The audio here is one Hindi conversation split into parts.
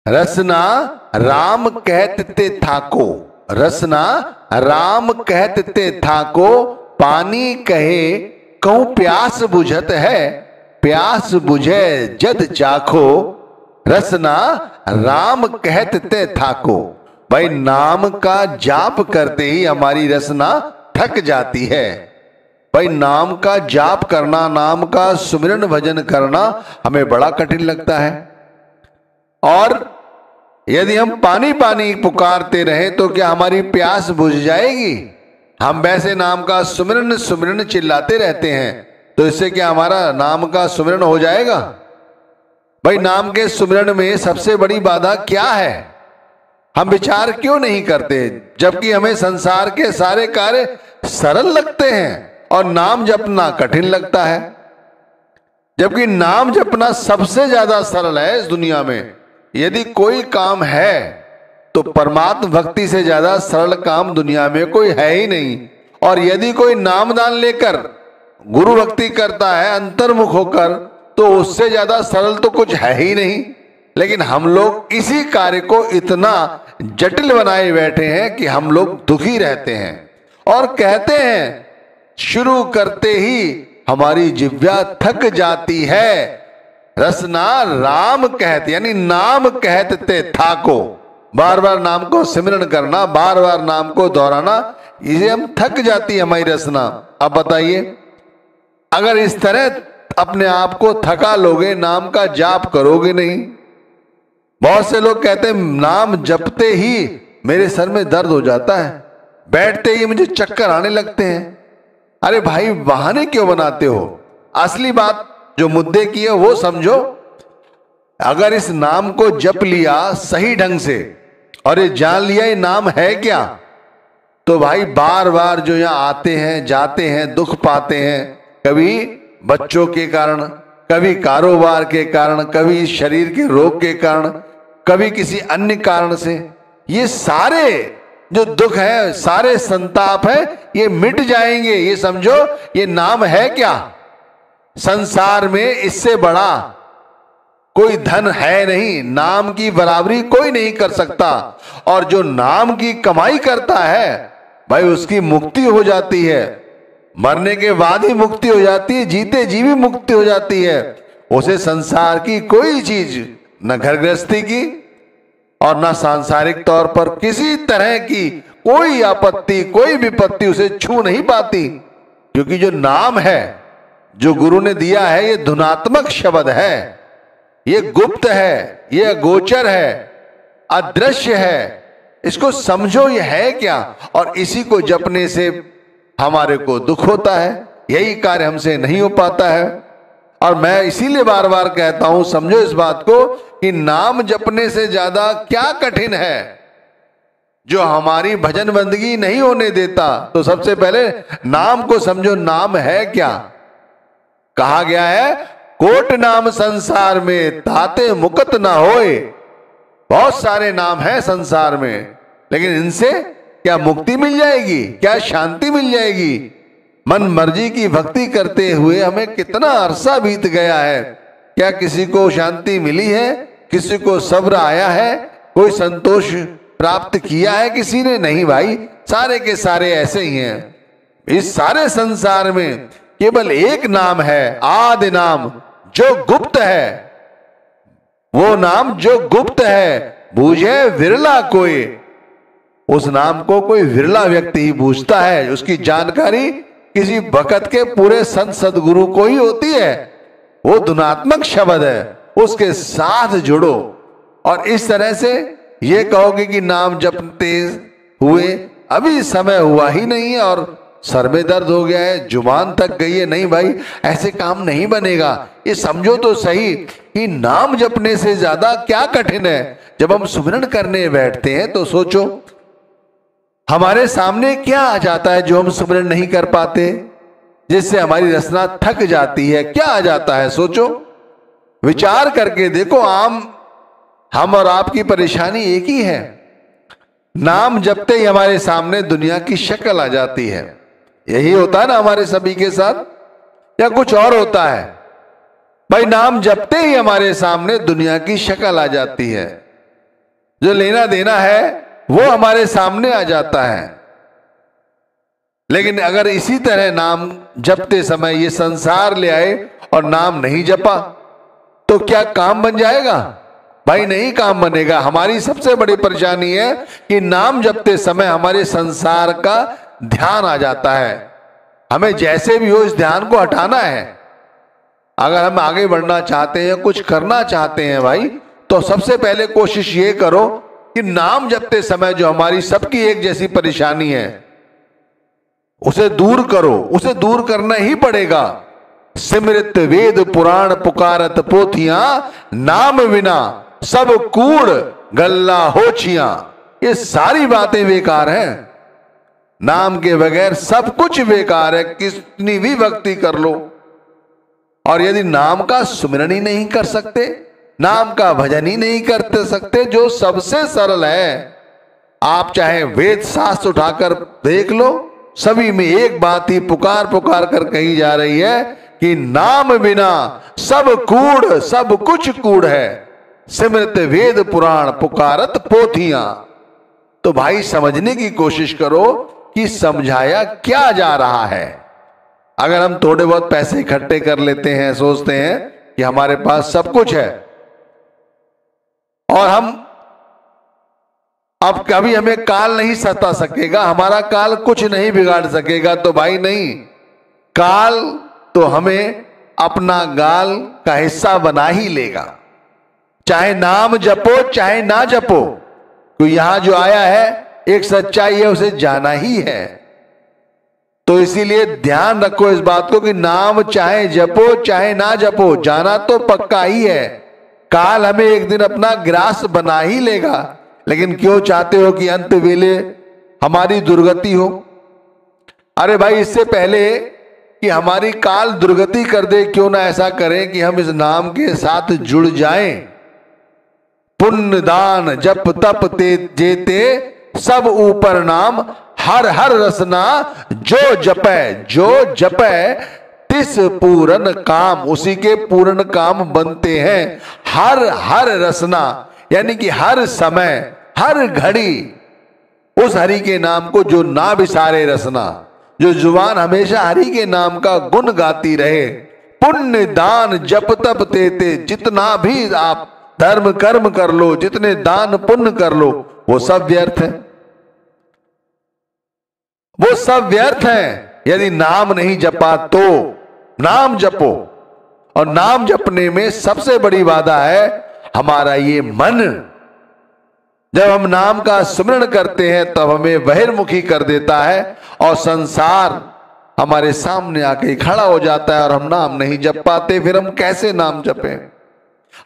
रसना राम कहत ते थाको, रसना राम कहत ते थाको, पानी कहे कहूं प्यास बुझत है, प्यास बुझे जद चाखो, रसना राम कहत ते थाको। भाई नाम का जाप करते ही हमारी रसना थक जाती है। भाई नाम का जाप करना, नाम का सुमिरन भजन करना हमें बड़ा कठिन लगता है। और यदि हम पानी पानी पुकारते रहे तो क्या हमारी प्यास बुझ जाएगी? हम वैसे नाम का सुमिरन सुमिरन चिल्लाते रहते हैं, तो इससे क्या हमारा नाम का सुमिरन हो जाएगा? भाई नाम के सुमिरन में सबसे बड़ी बाधा क्या है? हम विचार क्यों नहीं करते, जबकि हमें संसार के सारे कार्य सरल लगते हैं और नाम जपना कठिन लगता है। जबकि नाम जपना सबसे ज्यादा सरल है इस दुनिया में। यदि कोई काम है तो परमात्म भक्ति से ज्यादा सरल काम दुनिया में कोई है ही नहीं। और यदि कोई नामदान लेकर गुरु भक्ति करता है अंतर्मुख होकर, तो उससे ज्यादा सरल तो कुछ है ही नहीं। लेकिन हम लोग इसी कार्य को इतना जटिल बनाए बैठे हैं कि हम लोग दुखी रहते हैं और कहते हैं शुरू करते ही हमारी जिह्वा थक जाती है। रसना राम कहते यानी नाम कहते थाको, बार बार नाम को सिमरन करना, बार बार नाम को दोहराना, इसे हम थक जाती है हमारी रसना। अब बताइए, अगर इस तरह अपने आप को थका लोगे, नाम का जाप करोगे नहीं। बहुत से लोग कहते हैं नाम जपते ही मेरे सर में दर्द हो जाता है, बैठते ही मुझे चक्कर आने लगते हैं। अरे भाई बहाने क्यों बनाते हो? असली बात जो मुद्दे की है वो समझो। अगर इस नाम को जप लिया सही ढंग से और ये जान लिया ये नाम है क्या, तो भाई बार बार जो यहाँ आते हैं जाते हैं दुख पाते हैं, कभी बच्चों के कारण, कभी कारोबार के कारण, कभी शरीर के रोग के कारण, कभी किसी अन्य कारण से, ये सारे जो दुख है, सारे संताप है, ये मिट जाएंगे। ये समझो ये नाम है क्या? संसार में इससे बड़ा कोई धन है नहीं, नाम की बराबरी कोई नहीं कर सकता। और जो नाम की कमाई करता है भाई उसकी मुक्ति हो जाती है, मरने के बाद ही मुक्ति हो जाती है, जीते जी भी मुक्ति हो जाती है। उसे संसार की कोई चीज, न घर गृहस्थी की और न सांसारिक तौर पर किसी तरह की कोई आपत्ति, कोई विपत्ति उसे छू नहीं पाती। क्योंकि जो नाम है, जो गुरु ने दिया है, ये धुनात्मक शब्द है, ये गुप्त है, ये गोचर है, अदृश्य है। इसको समझो ये है क्या, और इसी को जपने से हमारे को दुख होता है, यही कार्य हमसे नहीं हो पाता है। और मैं इसीलिए बार बार कहता हूं समझो इस बात को कि नाम जपने से ज्यादा क्या कठिन है जो हमारी भजन बंदगी नहीं होने देता। तो सबसे पहले नाम को समझो, नाम है क्या? कहा गया है कोट नाम संसार में ताते मुकत ना होए। बहुत सारे नाम हैं संसार में, लेकिन इनसे क्या मुक्ति मिल जाएगी? क्या शांति मिल जाएगी? मन मर्जी की भक्ति करते हुए हमें कितना अरसा बीत गया है, क्या किसी को शांति मिली है? किसी को सब्र आया है? कोई संतोष प्राप्त किया है किसी ने? नहीं भाई, सारे के सारे ऐसे ही हैं। इस सारे संसार में केवल एक नाम है, आदि नाम, जो गुप्त है। वो नाम जो गुप्त है बूझे विरला कोई। उस नाम को कोई विरला व्यक्ति ही बूझता है, उसकी जानकारी किसी भक्त के पूरे संत सदगुरु को ही होती है। वो धुनात्मक शब्द है, उसके साथ जुड़ो। और इस तरह से ये कहोगे कि नाम जपते हुए अभी समय हुआ ही नहीं है और सर में दर्द हो गया है, जुबान थक गई है, नहीं भाई ऐसे काम नहीं बनेगा। ये समझो तो सही कि नाम जपने से ज्यादा क्या कठिन है। जब हम सुमिरन करने बैठते हैं तो सोचो हमारे सामने क्या आ जाता है जो हम सुमिरन नहीं कर पाते, जिससे हमारी रसना थक जाती है। क्या आ जाता है सोचो, विचार करके देखो। हम और आपकी परेशानी एक ही है। नाम जपते ही हमारे सामने दुनिया की शक्ल आ जाती है। यही होता है ना हमारे सभी के साथ, या कुछ और होता है? भाई नाम जपते ही हमारे सामने दुनिया की शक्ल आ जाती है। जो लेना देना है वो हमारे सामने आ जाता है। लेकिन अगर इसी तरह नाम जपते समय ये संसार ले आए और नाम नहीं जपा तो क्या काम बन जाएगा? भाई नहीं काम बनेगा। हमारी सबसे बड़ी परेशानी है कि नाम जपते समय हमारे संसार का ध्यान आ जाता है। हमें जैसे भी हो इस ध्यान को हटाना है। अगर हम आगे बढ़ना चाहते हैं, कुछ करना चाहते हैं भाई, तो सबसे पहले कोशिश ये करो कि नाम जपते समय जो हमारी सबकी एक जैसी परेशानी है उसे दूर करो। उसे दूर करना ही पड़ेगा। सिमरित वेद पुराण पुकारत पोथियां, नाम बिना सब कूड़ गल्ला होछियां। ये सारी बातें बेकार हैं। नाम के बगैर सब कुछ बेकार है, कितनी भी भक्ति कर लो। और यदि नाम का सुमिरन ही नहीं कर सकते, नाम का भजन ही नहीं करते सकते, जो सबसे सरल है, आप चाहे वेद शास्त्र उठाकर देख लो, सभी में एक बात ही पुकार पुकार कर कही जा रही है कि नाम बिना सब कूड़, सब कुछ कूड़ है। सिमरत वेद पुराण पुकारत पोथियां। तो भाई समझने की कोशिश करो कि समझाया क्या जा रहा है। अगर हम थोड़े बहुत पैसे इकट्ठे कर लेते हैं, सोचते हैं कि हमारे पास सब कुछ है और हम अब कभी हमें काल नहीं सता सकेगा, हमारा काल कुछ नहीं बिगाड़ सकेगा, तो भाई नहीं, काल तो हमें अपना गाल का हिस्सा बना ही लेगा। चाहे नाम जपो चाहे ना जपो, तो यहां जो आया है एक सच्चाई है, उसे जाना ही है। तो इसीलिए ध्यान रखो इस बात को कि नाम चाहे जपो चाहे ना जपो, जाना तो पक्का ही है। काल हमें एक दिन अपना ग्रास बना ही लेगा। लेकिन क्यों चाहते हो कि अंत वेले हमारी दुर्गति हो? अरे भाई, इससे पहले कि हमारी काल दुर्गति कर दे, क्यों ना ऐसा करें कि हम इस नाम के साथ जुड़ जाएं। पुण्य दान जप तप ते जेते, सब ऊपर नाम हर हर रसना, जो जपे तिस पूरन काम। उसी के पूर्ण काम बनते हैं। हर हर रसना यानी कि हर समय हर घड़ी उस हरि के नाम को जो ना विसारे रसना, जो जुबान हमेशा हरि के नाम का गुण गाती रहे। पुण्य दान जप तप तेते, जितना भी आप धर्म कर्म कर लो, जितने दान पुण्य कर लो, वो सब व्यर्थ है, वो सब व्यर्थ है यदि नाम नहीं जपा तो। नाम जपो, और नाम जपने में सबसे बड़ी बाधा है हमारा ये मन। जब हम नाम का स्मरण करते हैं तब हमें बहिर्मुखी कर देता है और संसार हमारे सामने आके खड़ा हो जाता है और हम नाम नहीं जप पाते। फिर हम कैसे नाम जपें?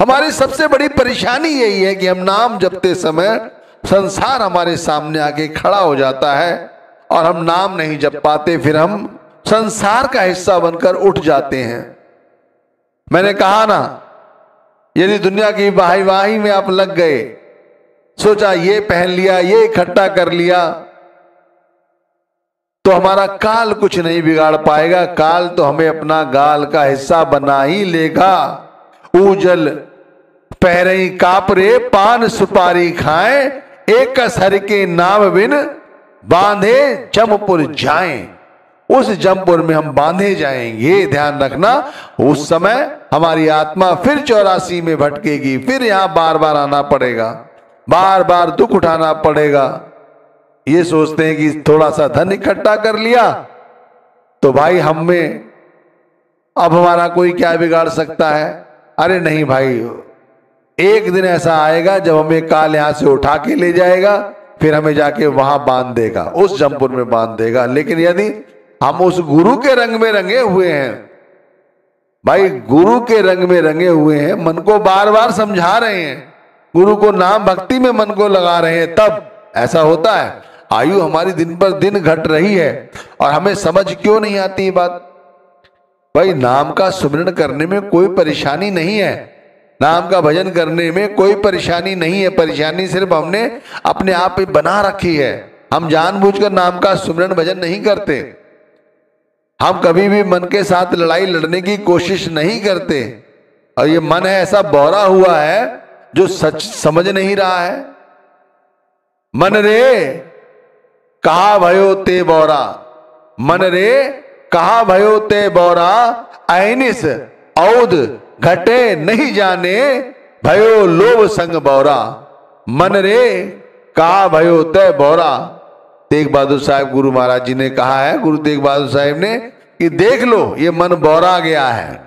हमारी सबसे बड़ी परेशानी यही है कि हम नाम जपते समय संसार हमारे सामने आके खड़ा हो जाता है और हम नाम नहीं जप पाते। फिर हम संसार का हिस्सा बनकर उठ जाते हैं। मैंने कहा ना, यदि दुनिया की वाही में आप लग गए, सोचा ये पहन लिया, ये इकट्ठा कर लिया, तो हमारा काल कुछ नहीं बिगाड़ पाएगा। काल तो हमें अपना गाल का हिस्सा बना ही लेगा। ऊजल पहरे कापरे, पान सुपारी खाएं, एक हरि के नाम बिन बांधे जमपुर जाएं। उस जमपुर में हम बांधे जाएंगे। ध्यान रखना, उस समय हमारी आत्मा फिर 84 में भटकेगी, फिर यहां बार बार आना पड़ेगा, बार बार दुख उठाना पड़ेगा। ये सोचते हैं कि थोड़ा सा धन इकट्ठा कर लिया तो भाई हम में अब हमारा कोई क्या बिगाड़ सकता है। अरे नहीं भाई, एक दिन ऐसा आएगा जब हमें काल यहां से उठा के ले जाएगा, फिर हमें जाके वहां बांध देगा, उस जमपुर में बांध देगा। लेकिन यदि हम उस गुरु के रंग में रंगे हुए हैं, भाई गुरु के रंग में रंगे हुए हैं, मन को बार बार समझा रहे हैं, गुरु को नाम भक्ति में मन को लगा रहे हैं, तब ऐसा होता है। आयु हमारी दिन पर दिन घट रही है और हमें समझ क्यों नहीं आती बात? भाई नाम का सुमिरन करने में कोई परेशानी नहीं है, नाम का भजन करने में कोई परेशानी नहीं है। परेशानी सिर्फ हमने अपने आप में बना रखी है। हम जानबूझकर नाम का सुमिरन भजन नहीं करते। हम कभी भी मन के साथ लड़ाई लड़ने की कोशिश नहीं करते। और ये मन है ऐसा बौरा हुआ है जो सच समझ नहीं रहा है। मन रे कहा भयो ते बौरा, मन रे कहा भयो ते बौरा, ऐनिस औद घटे नहीं जाने, भयो लोभ संग बौरा। मन रे कहा भयो ते बौरा। तेग बहादुर साहब गुरु महाराज जी ने कहा है, गुरु तेग बहादुर साहब ने, कि देख लो ये मन बौरा गया है,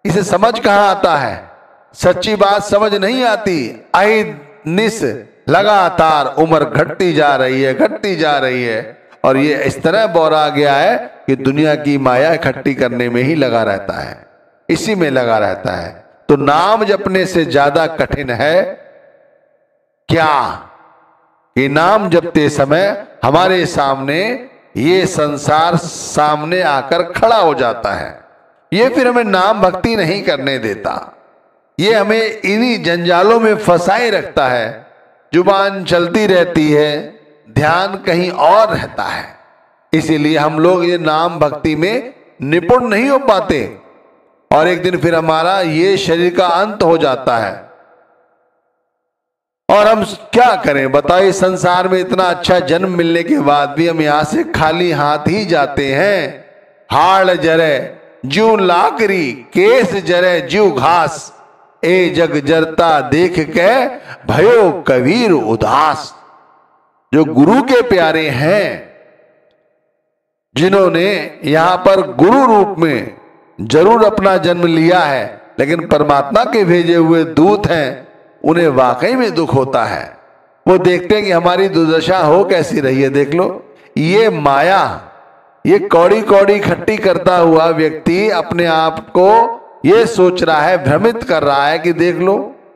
इसे समझ कहां आता है, सच्ची बात समझ नहीं आती। आई निस लगातार उम्र घटती जा रही है, घटती जा रही है, और ये इस तरह बौरा गया है कि दुनिया की माया इकट्ठी करने में ही लगा रहता है, इसी में लगा रहता है। तो नाम जपने से ज्यादा कठिन है क्या कि नाम जपते समय हमारे सामने ये संसार सामने आकर खड़ा हो जाता है। ये फिर हमें नाम भक्ति नहीं करने देता, ये हमें इन्हीं जंजालों में फंसाए रखता है। जुबान चलती रहती है, ध्यान कहीं और रहता है। इसीलिए हम लोग ये नाम भक्ति में निपुण नहीं हो पाते, और एक दिन फिर हमारा ये शरीर का अंत हो जाता है। और हम क्या करें बताइए, संसार में इतना अच्छा जन्म मिलने के बाद भी हम यहां से खाली हाथ ही जाते हैं। हाड़ जरे जू लाकरी, केस जरे जू घास, ए जग जरता देख के भयो कबीर उदास। जो गुरु के प्यारे हैं, जिन्होंने यहां पर गुरु रूप में जरूर अपना जन्म लिया है, लेकिन परमात्मा के भेजे हुए दूत हैं, उन्हें वाकई में दुख होता है। वो देखते हैं कि हमारी दुर्दशा हो कैसी रही है। देख लो, ये माया, ये कौड़ी कौड़ी खट्टी करता हुआ व्यक्ति अपने आप को ये सोच रहा है, भ्रमित कर रहा है कि देख लो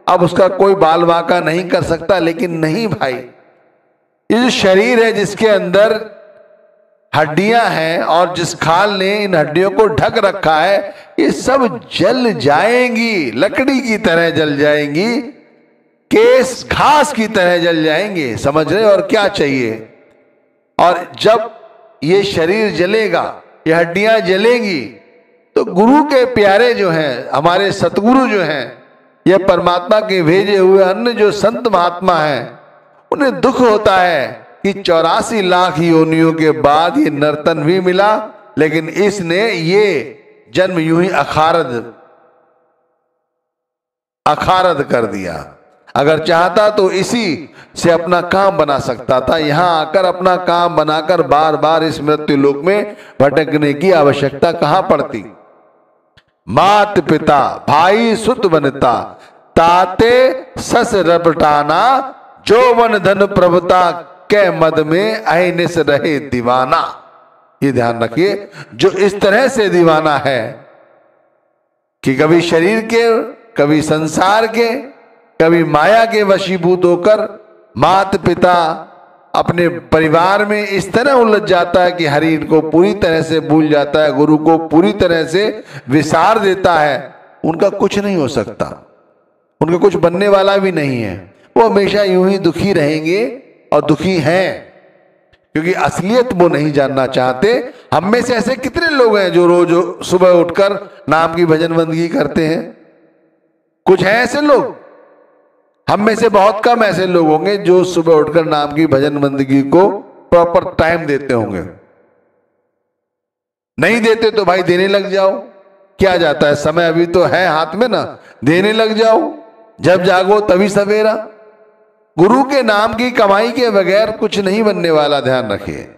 अब उसका कोई बाल वाका नहीं कर सकता। लेकिन नहीं भाई, ये जो शरीर है जिसके अंदर हड्डियां हैं और जिस खाल ने इन हड्डियों को ढक रखा है, ये सब जल जाएंगी, लकड़ी की तरह जल जाएंगी, केस घास की तरह जल जाएंगे। समझ रहे? और क्या चाहिए? और जब ये शरीर जलेगा, ये हड्डियां जलेंगी, तो गुरु के प्यारे जो हैं, हमारे सतगुरु जो हैं, ये परमात्मा के भेजे हुए अन्य जो संत महात्मा हैं, उन्हें दुख होता है कि 84 लाख योनियों के बाद ये नर्तन भी मिला, लेकिन इसने ये जन्म यूं ही अखारद कर दिया। अगर चाहता तो इसी से अपना काम बना सकता था, यहां आकर अपना काम बनाकर बार बार इस मृत्यु लोक में भटकने की आवश्यकता कहां पड़ती। मात पिता भाई सुत बनता, ताते सस रपटाना, जो वन धन प्रभुता के मद में अहिनिस रहे दीवाना। ये ध्यान रखिए, जो इस तरह से दीवाना है कि कभी शरीर के, कभी संसार के, कभी माया के वशीभूत होकर माता पिता अपने परिवार में इस तरह उलझ जाता है कि हरि को पूरी तरह से भूल जाता है, गुरु को पूरी तरह से विसार देता है, उनका कुछ नहीं हो सकता, उनका कुछ बनने वाला भी नहीं है। वो हमेशा यूं ही दुखी रहेंगे और दुखी हैं, क्योंकि असलियत वो नहीं जानना चाहते। हम में से ऐसे कितने लोग हैं जो रोज सुबह उठकर नाम की भजन बंदगी करते हैं? कुछ हैं ऐसे लोग? हम में से बहुत कम ऐसे लोग होंगे जो सुबह उठकर नाम की भजन बंदगी को प्रॉपर टाइम देते होंगे। नहीं देते तो भाई देने लग जाओ, क्या जाता है, समय अभी तो है हाथ में ना, देने लग जाओ। जब जागो तभी सवेरा। गुरु के नाम की कमाई के बगैर कुछ नहीं बनने वाला, ध्यान रखिए।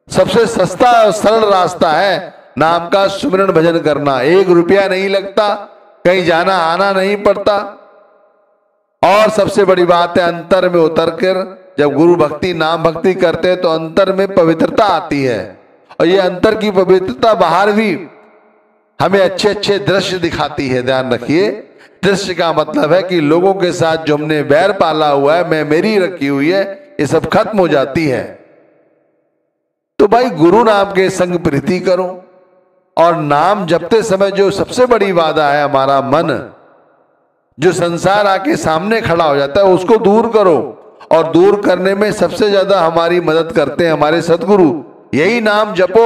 सबसे सस्ता और सरल रास्ता है नाम का सुमिरन भजन करना। 1 रुपया नहीं लगता, कहीं जाना आना नहीं पड़ता, और सबसे बड़ी बात है अंतर में उतरकर जब गुरु भक्ति नाम भक्ति करते हैं तो अंतर में पवित्रता आती है, और ये अंतर की पवित्रता बाहर भी हमें अच्छे अच्छे दृश्य दिखाती है। ध्यान रखिए, दृश्य का मतलब है कि लोगों के साथ जो हमने बैर पाला हुआ है, मैं मेरी रखी हुई है, ये सब खत्म हो जाती है। तो भाई गुरु नाम के संग प्रीति करो, और नाम जपते समय जो सबसे बड़ी बाधा है हमारा मन, जो संसार आके सामने खड़ा हो जाता है, उसको दूर करो। और दूर करने में सबसे ज्यादा हमारी मदद करते हैं हमारे सतगुरु। यही नाम जपो।